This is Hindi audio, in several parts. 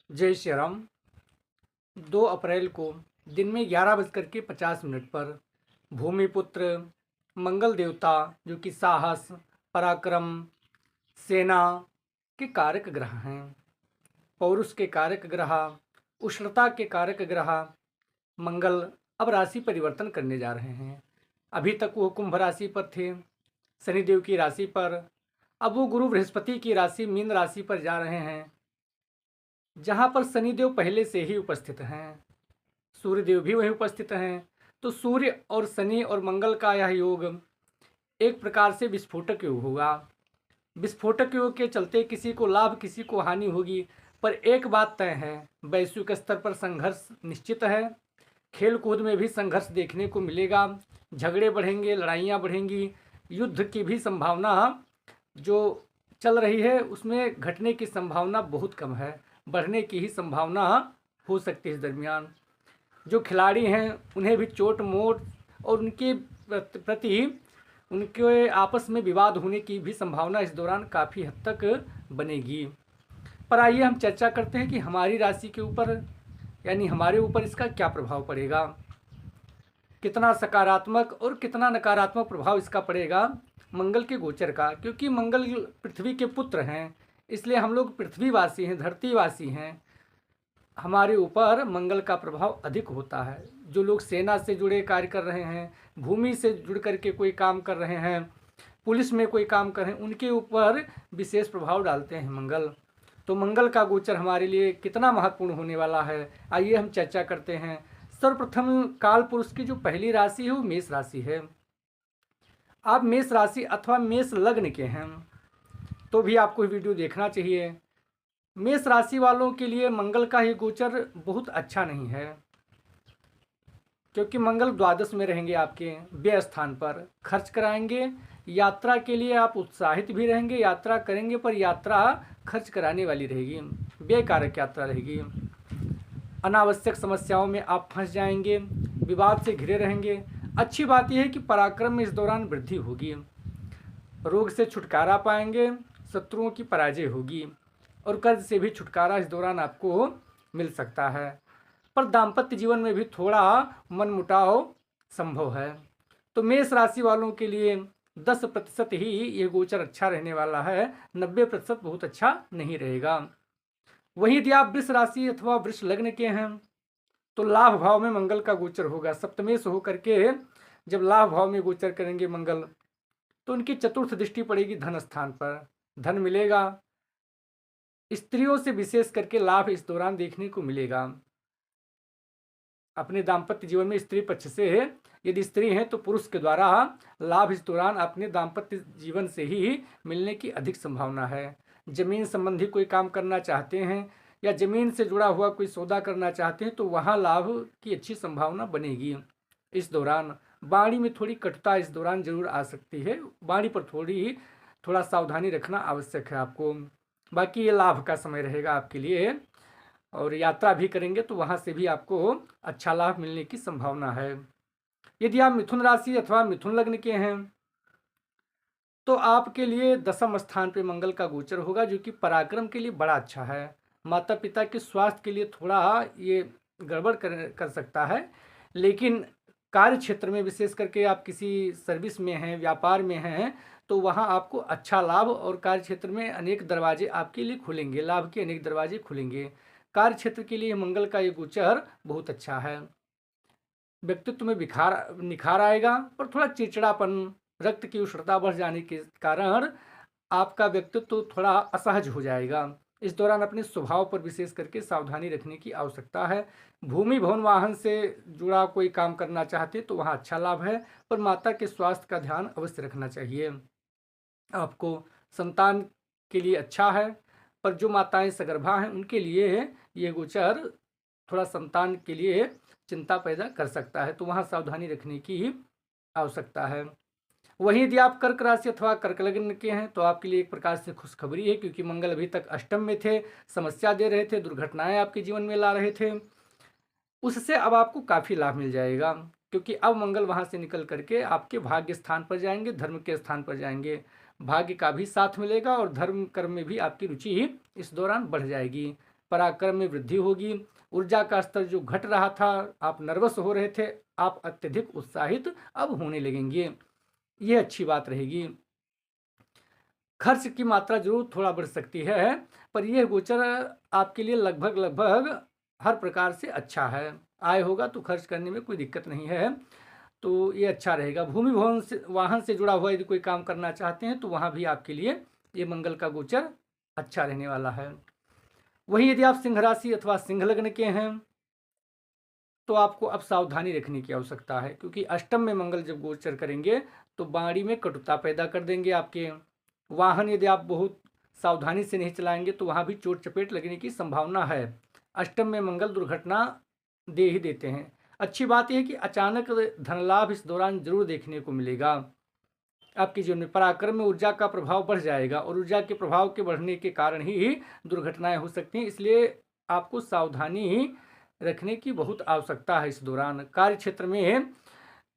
जय श्री राम। 2 अप्रैल को दिन में 11:50 पर भूमिपुत्र मंगल देवता, जो कि साहस, पराक्रम, सेना के कारक ग्रह हैं, पौरुष के कारक ग्रह, उष्णता के कारक ग्रह मंगल अब राशि परिवर्तन करने जा रहे हैं। अभी तक वो कुंभ राशि पर थे, शनिदेव की राशि पर। अब वो गुरु बृहस्पति की राशि मीन राशि पर जा रहे हैं, जहाँ पर शनिदेव पहले से ही उपस्थित हैं, सूर्यदेव भी वहीं उपस्थित हैं। तो सूर्य और शनि और मंगल का यह योग एक प्रकार से विस्फोटक योग होगा। विस्फोटक योग के चलते किसी को लाभ किसी को हानि होगी, पर एक बात तय है, वैश्विक स्तर पर संघर्ष निश्चित है। खेल कूद में भी संघर्ष देखने को मिलेगा, झगड़े बढ़ेंगे, लड़ाइयाँ बढ़ेंगी, युद्ध की भी संभावना जो चल रही है उसमें घटने की संभावना बहुत कम है, बढ़ने की ही संभावना हो सकती है। इस दरमियान जो खिलाड़ी हैं उन्हें भी चोट मोट और उनके प्रति उनके आपस में विवाद होने की भी संभावना इस दौरान काफ़ी हद तक बनेगी। पर आइए हम चर्चा करते हैं कि हमारी राशि के ऊपर, यानी हमारे ऊपर इसका क्या प्रभाव पड़ेगा, कितना सकारात्मक और कितना नकारात्मक प्रभाव इसका पड़ेगा मंगल के गोचर का। क्योंकि मंगल पृथ्वी के पुत्र हैं, इसलिए हम लोग पृथ्वीवासी हैं, धरतीवासी हैं, हमारे ऊपर मंगल का प्रभाव अधिक होता है। जो लोग सेना से जुड़े कार्य कर रहे हैं, भूमि से जुड़ करके कोई काम कर रहे हैं, पुलिस में कोई काम कर रहे हैं, उनके ऊपर विशेष प्रभाव डालते हैं मंगल। तो मंगल का गोचर हमारे लिए कितना महत्वपूर्ण होने वाला है, आइए हम चर्चा करते हैं। सर्वप्रथम काल पुरुष की जो पहली राशि है वो मेष राशि है। आप मेष राशि अथवा मेष लग्न के हैं तो भी आपको वीडियो देखना चाहिए। मेष राशि वालों के लिए मंगल का ही गोचर बहुत अच्छा नहीं है, क्योंकि मंगल द्वादश में रहेंगे, आपके व्यय स्थान पर खर्च कराएंगे। यात्रा के लिए आप उत्साहित भी रहेंगे, यात्रा करेंगे, पर यात्रा खर्च कराने वाली रहेगी, व्यय कारक यात्रा रहेगी। अनावश्यक समस्याओं में आप फंस जाएंगे, विवाद से घिरे रहेंगे। अच्छी बात यह है कि पराक्रम में इस दौरान वृद्धि होगी, रोग से छुटकारा पाएंगे, शत्रुओं की पराजय होगी और कर्ज से भी छुटकारा इस दौरान आपको मिल सकता है। पर दाम्पत्य जीवन में भी थोड़ा मनमुटाव संभव है। तो मेष राशि वालों के लिए 10% ही ये गोचर अच्छा रहने वाला है, 90% बहुत अच्छा नहीं रहेगा। वहीं यदि आप वृष राशि अथवा वृष लग्न के हैं तो लाभ भाव में मंगल का गोचर होगा। सप्तमेश होकर के जब लाभ भाव में गोचर करेंगे मंगल, तो उनकी चतुर्थ दृष्टि पड़ेगी धन स्थान पर, धन मिलेगा। स्त्रियों से विशेष करके लाभ इस दौरान देखने को मिलेगा। अपने दाम्पत्य जीवन में स्त्री पक्ष से यदि स्त्री हैं तो पुरुष के द्वारा लाभ इस दौरान अपने दाम्पत्य जीवन से ही मिलने की अधिक संभावना है। जमीन संबंधी कोई काम करना चाहते हैं या जमीन से जुड़ा हुआ कोई सौदा करना चाहते हैं तो वहाँ लाभ की अच्छी संभावना बनेगी। इस दौरान वाणी में थोड़ी कटुता इस दौरान जरूर आ सकती है, वाणी पर थोड़ा सावधानी रखना आवश्यक है आपको। बाकी ये लाभ का समय रहेगा आपके लिए, और यात्रा भी करेंगे तो वहाँ से भी आपको अच्छा लाभ मिलने की संभावना है। यदि आप मिथुन राशि अथवा मिथुन लग्न के हैं तो आपके लिए दसम स्थान पे मंगल का गोचर होगा, जो कि पराक्रम के लिए बड़ा अच्छा है। माता पिता के स्वास्थ्य के लिए थोड़ा ये गड़बड़ कर सकता है, लेकिन कार्य क्षेत्र में विशेष करके आप किसी सर्विस में हैं, व्यापार में हैं, तो वहाँ आपको अच्छा लाभ और कार्य क्षेत्र में अनेक दरवाजे आपके लिए खुलेंगे, लाभ के अनेक दरवाजे खुलेंगे। कार्य क्षेत्र के लिए मंगल का ये गोचर बहुत अच्छा है। व्यक्तित्व में निखार आएगा, पर थोड़ा चिड़चिड़ापन, रक्त की उष्णता बढ़ जाने के कारण आपका व्यक्तित्व थोड़ा असहज हो जाएगा। इस दौरान अपने स्वभाव पर विशेष करके सावधानी रखने की आवश्यकता है। भूमि भवन वाहन से जुड़ा कोई काम करना चाहते तो वहाँ अच्छा लाभ है, पर माता के स्वास्थ्य का ध्यान अवश्य रखना चाहिए आपको। संतान के लिए अच्छा है, पर जो माताएं सगर्भा हैं उनके लिए ये गोचर थोड़ा संतान के लिए चिंता पैदा कर सकता है, तो वहाँ सावधानी रखने की आवश्यकता है। वहीं यदि आप कर्क राशि अथवा कर्क लग्न के हैं तो आपके लिए एक प्रकार से खुशखबरी है, क्योंकि मंगल अभी तक अष्टम में थे, समस्या दे रहे थे, दुर्घटनाएं आपके जीवन में ला रहे थे, उससे अब आपको काफ़ी लाभ मिल जाएगा। क्योंकि अब मंगल वहाँ से निकल करके आपके भाग्य स्थान पर जाएंगे, धर्म के स्थान पर जाएंगे, भाग्य का भी साथ मिलेगा और धर्म कर्म में भी आपकी रुचि इस दौरान बढ़ जाएगी। पराक्रम में वृद्धि होगी। ऊर्जा का स्तर जो घट रहा था, आप नर्वस हो रहे थे, आप अत्यधिक उत्साहित अब होने लगेंगे, ये अच्छी बात रहेगी। खर्च की मात्रा जरूर थोड़ा बढ़ सकती है, पर यह गोचर आपके लिए लगभग लगभग हर प्रकार से अच्छा है। आय होगा तो खर्च करने में कोई दिक्कत नहीं है, तो ये अच्छा रहेगा। भूमि भवन से, वाहन से जुड़ा हुआ यदि कोई काम करना चाहते हैं तो वहाँ भी आपके लिए ये मंगल का गोचर अच्छा रहने वाला है। वहीं यदि आप सिंह राशि अथवा सिंह लग्न के हैं तो आपको अब सावधानी रखने की आवश्यकता है, क्योंकि अष्टम में मंगल जब गोचर करेंगे तो वाणी में कटुता पैदा कर देंगे आपके। वाहन यदि आप बहुत सावधानी से नहीं चलाएंगे तो वहाँ भी चोट चपेट लगने की संभावना है। अष्टम में मंगल दुर्घटना दे ही देते हैं। अच्छी बात यह है कि अचानक धन लाभ इस दौरान जरूर देखने को मिलेगा। आपके जीवन में पराक्रम में ऊर्जा का प्रभाव बढ़ जाएगा और ऊर्जा के प्रभाव के बढ़ने के कारण ही दुर्घटनाएं हो सकती हैं, इसलिए आपको सावधानी रखने की बहुत आवश्यकता है। इस दौरान कार्य क्षेत्र में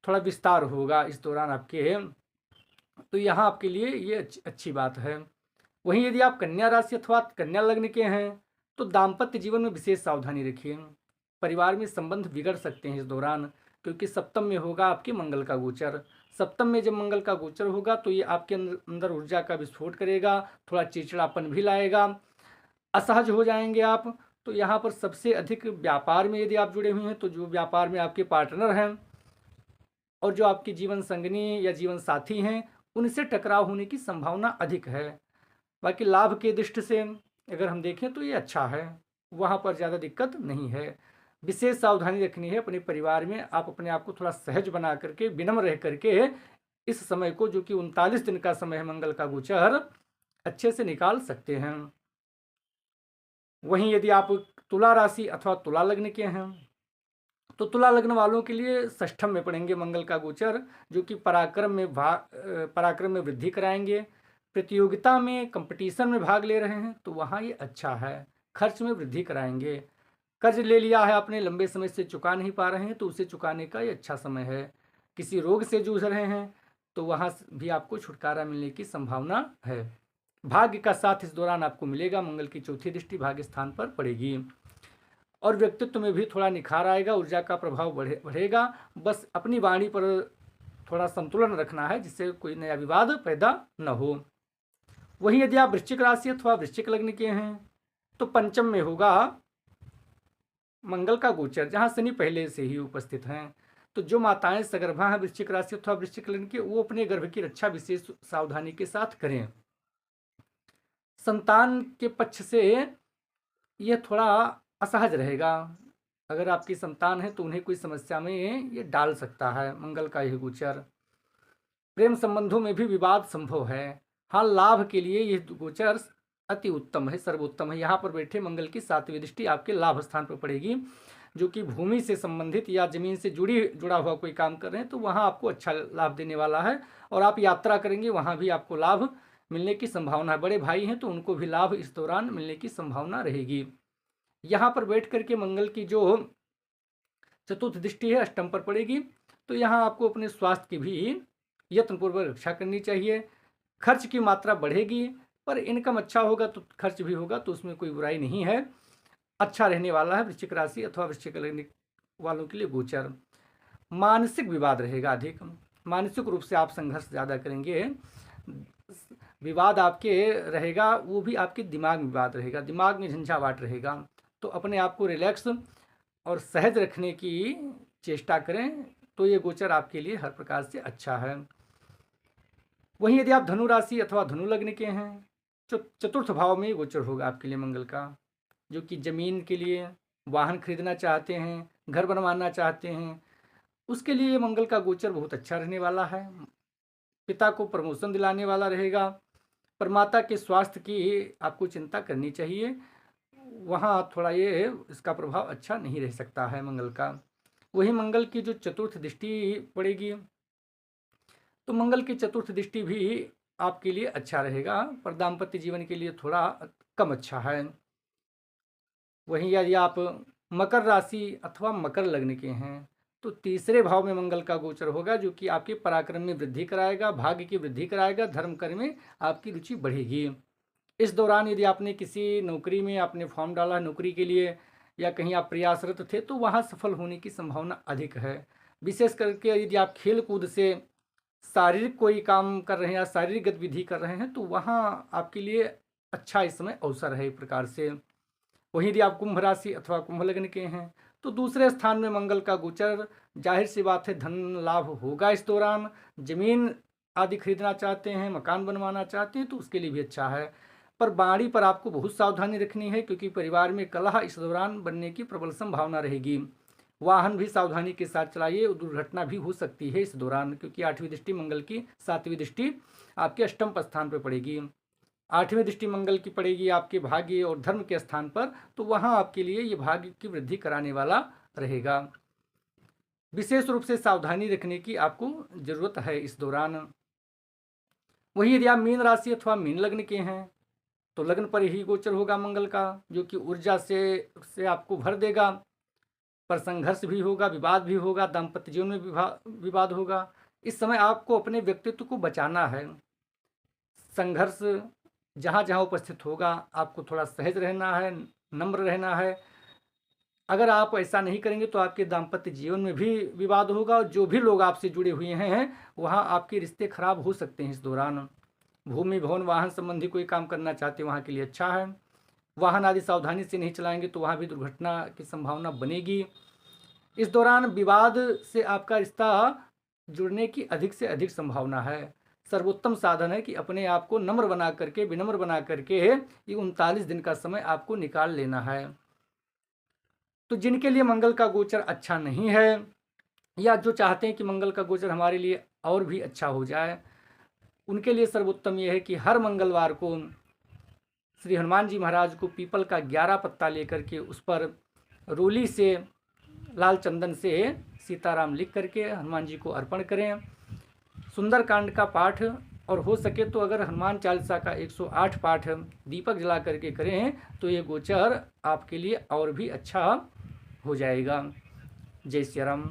थोड़ा विस्तार होगा इस दौरान आपके, तो यहाँ आपके लिए ये अच्छी बात है। वहीं यदि आप कन्या राशि अथवा कन्या लग्न के हैं तो दाम्पत्य जीवन में विशेष सावधानी रखिए। परिवार में संबंध बिगड़ सकते हैं इस दौरान, क्योंकि सप्तम में होगा आपके मंगल का गोचर। सप्तम में जब मंगल का गोचर होगा तो ये आपके अंदर ऊर्जा का विस्फोट करेगा, थोड़ा चिड़चिड़ापन भी लाएगा, असहज हो जाएंगे आप। तो यहाँ पर सबसे अधिक व्यापार में यदि आप जुड़े हुए हैं तो जो व्यापार में आपके पार्टनर हैं और जो आपके जीवन संगनी या जीवन साथी हैं उनसे टकराव होने की संभावना अधिक है। बाकी लाभ के दृष्टि से अगर हम देखें तो ये अच्छा है, वहाँ पर ज़्यादा दिक्कत नहीं है। विशेष सावधानी रखनी है अपने परिवार में। आप अपने आप को थोड़ा सहज बना करके, विनम्र रह करके इस समय को, जो कि 39 दिन का समय है मंगल का गोचर, अच्छे से निकाल सकते हैं। वहीं यदि आप तुला राशि अथवा तुला लग्न के हैं तो तुला लग्न वालों के लिए षष्ठम में पड़ेंगे मंगल का गोचर, जो कि पराक्रम में वृद्धि कराएंगे। प्रतियोगिता में, कंपटीशन में भाग ले रहे हैं तो वहाँ ये अच्छा है। खर्च में वृद्धि कराएंगे। कर्ज ले लिया है आपने, लंबे समय से चुका नहीं पा रहे हैं तो उसे चुकाने का ये अच्छा समय है। किसी रोग से जूझ रहे हैं तो वहाँ भी आपको छुटकारा मिलने की संभावना है। भाग्य का साथ इस दौरान आपको मिलेगा। मंगल की चौथी दृष्टि भाग्य स्थान पर पड़ेगी और व्यक्तित्व में भी थोड़ा निखार आएगा, ऊर्जा का प्रभाव बढ़ेगा। बस अपनी वाणी पर थोड़ा संतुलन रखना है जिससे कोई नया विवाद पैदा न हो। वहीं यदि आप वृश्चिक राशि अथवा वृश्चिक लग्न के हैं तो पंचम में होगा मंगल का गोचर, जहां शनि पहले से ही उपस्थित हैं। तो जो माताएं सगर्भा हैं वृश्चिक राशि अथवा वृश्चिक लग्न के, वो अपने गर्भ की रक्षा विशेष सावधानी के साथ करें। संतान के पक्ष से यह थोड़ा असहज रहेगा। अगर आपकी संतान है तो उन्हें कोई समस्या में ये डाल सकता है मंगल का यह गोचर। प्रेम संबंधों में भी विवाद संभव है। हाँ, लाभ के लिए यह गोचर अति उत्तम है, सर्वोत्तम है। यहाँ पर बैठे मंगल की सातवीं दृष्टि आपके लाभ स्थान पर पड़ेगी, जो कि भूमि से संबंधित या जमीन से जुड़ा हुआ कोई काम कर रहे हैं तो वहाँ आपको अच्छा लाभ देने वाला है। और आप यात्रा करेंगे वहाँ भी आपको लाभ मिलने की संभावना है। बड़े भाई हैं तो उनको भी लाभ इस दौरान मिलने की संभावना रहेगी। यहाँ पर बैठ करके मंगल की जो चतुर्थ दृष्टि है अष्टम पर पड़ेगी, तो यहाँ आपको अपने स्वास्थ्य की भी यत्नपूर्वक रक्षा करनी चाहिए। खर्च की मात्रा बढ़ेगी पर इनकम अच्छा होगा तो खर्च भी होगा, तो उसमें कोई बुराई नहीं है। अच्छा रहने वाला है वृश्चिक राशि अथवा वृश्चिक लग्न वालों के लिए गोचर। मानसिक विवाद रहेगा अधिक, मानसिक रूप से आप संघर्ष ज़्यादा करेंगे। विवाद आपके रहेगा, वो भी आपके दिमाग में विवाद रहेगा, दिमाग में झंझावाट रहेगा। तो अपने आप को रिलैक्स और सहज रखने की चेष्टा करें तो ये गोचर आपके लिए हर प्रकार से अच्छा है। वहीं यदि आप धनु राशि अथवा धनु लग्न के हैं तो चतुर्थ भाव में गोचर होगा आपके लिए मंगल का, जो कि जमीन के लिए, वाहन खरीदना चाहते हैं, घर बनवाना चाहते हैं, उसके लिए मंगल का गोचर बहुत अच्छा रहने वाला है। पिता को प्रमोशन दिलाने वाला रहेगा। पर माता के स्वास्थ्य की आपको चिंता करनी चाहिए, वहाँ थोड़ा ये इसका प्रभाव अच्छा नहीं रह सकता है मंगल का। वही मंगल की जो चतुर्थ दृष्टि पड़ेगी तो मंगल की चतुर्थ दृष्टि भी आपके लिए अच्छा रहेगा, पर दाम्पत्य जीवन के लिए थोड़ा कम अच्छा है। वहीं यदि आप मकर राशि अथवा मकर लग्न के हैं तो तीसरे भाव में मंगल का गोचर होगा, जो कि आपके पराक्रम में वृद्धि कराएगा, भाग्य की वृद्धि कराएगा, धर्म कर्म में आपकी रुचि बढ़ेगी। इस दौरान यदि आपने किसी नौकरी में आपने फॉर्म डाला नौकरी के लिए या कहीं आप प्रयासरत थे तो वहाँ सफल होने की संभावना अधिक है। विशेष करके यदि आप खेल कूद से शारीरिक कोई काम कर रहे हैं या शारीरिक गतिविधि कर रहे हैं तो वहाँ आपके लिए अच्छा इस समय अवसर है एक प्रकार से। वहीं यदि आप कुंभ राशि अथवा कुंभ लग्न के हैं तो दूसरे स्थान में मंगल का गोचर, जाहिर सी बात है धन लाभ होगा इस दौरान। जमीन आदि खरीदना चाहते हैं, मकान बनवाना चाहते हैं तो उसके लिए भी अच्छा है। पर बाड़ी पर आपको बहुत सावधानी रखनी है क्योंकि परिवार में कलह इस दौरान बनने की प्रबल संभावना रहेगी। वाहन भी सावधानी के साथ चलाइए, दुर्घटना भी हो सकती है इस दौरान क्योंकि 8वीं दृष्टि मंगल की 7वीं दृष्टि आपके अष्टम स्थान पर पड़ेगी। 8वीं दृष्टि मंगल की पड़ेगी आपके भाग्य और धर्म के स्थान पर, तो वहाँ आपके लिए ये भाग्य की वृद्धि कराने वाला रहेगा। विशेष रूप से सावधानी रखने की आपको जरूरत है इस दौरान। वहीं यदि आप मीन राशि अथवा मीन लग्न के हैं तो लग्न पर ही गोचर होगा मंगल का, जो कि ऊर्जा से आपको भर देगा। पर संघर्ष भी होगा, विवाद भी होगा, दाम्पत्य जीवन में विवाद होगा। इस समय आपको अपने व्यक्तित्व को बचाना है। संघर्ष जहाँ जहाँ उपस्थित होगा आपको थोड़ा सहज रहना है, नम्र रहना है। अगर आप ऐसा नहीं करेंगे तो आपके दाम्पत्य जीवन में भी विवाद होगा और जो भी लोग आपसे जुड़े हुए हैं वहाँ आपके रिश्ते खराब हो सकते हैं इस दौरान। भूमि भवन वाहन संबंधी कोई काम करना चाहते हैं वहाँ के लिए अच्छा है। वाहन आदि सावधानी से नहीं चलाएंगे तो वहाँ भी दुर्घटना की संभावना बनेगी। इस दौरान विवाद से आपका रिश्ता जुड़ने की अधिक से अधिक संभावना है। सर्वोत्तम साधन है कि अपने आप को नम्र बना करके, विनम्र बना करके ये 39 दिन का समय आपको निकाल लेना है। तो जिनके लिए मंगल का गोचर अच्छा नहीं है या जो चाहते हैं कि मंगल का गोचर हमारे लिए और भी अच्छा हो जाए, उनके लिए सर्वोत्तम यह है कि हर मंगलवार को श्री हनुमान जी महाराज को पीपल का 11 पत्ता लेकर के उस पर रोली से लाल चंदन से सीताराम लिख करके हनुमान जी को अर्पण करें। सुंदरकांड का पाठ और हो सके तो अगर हनुमान चालीसा का 108 पाठ दीपक जला करके करें तो ये गोचर आपके लिए और भी अच्छा हो जाएगा। जय श्री राम।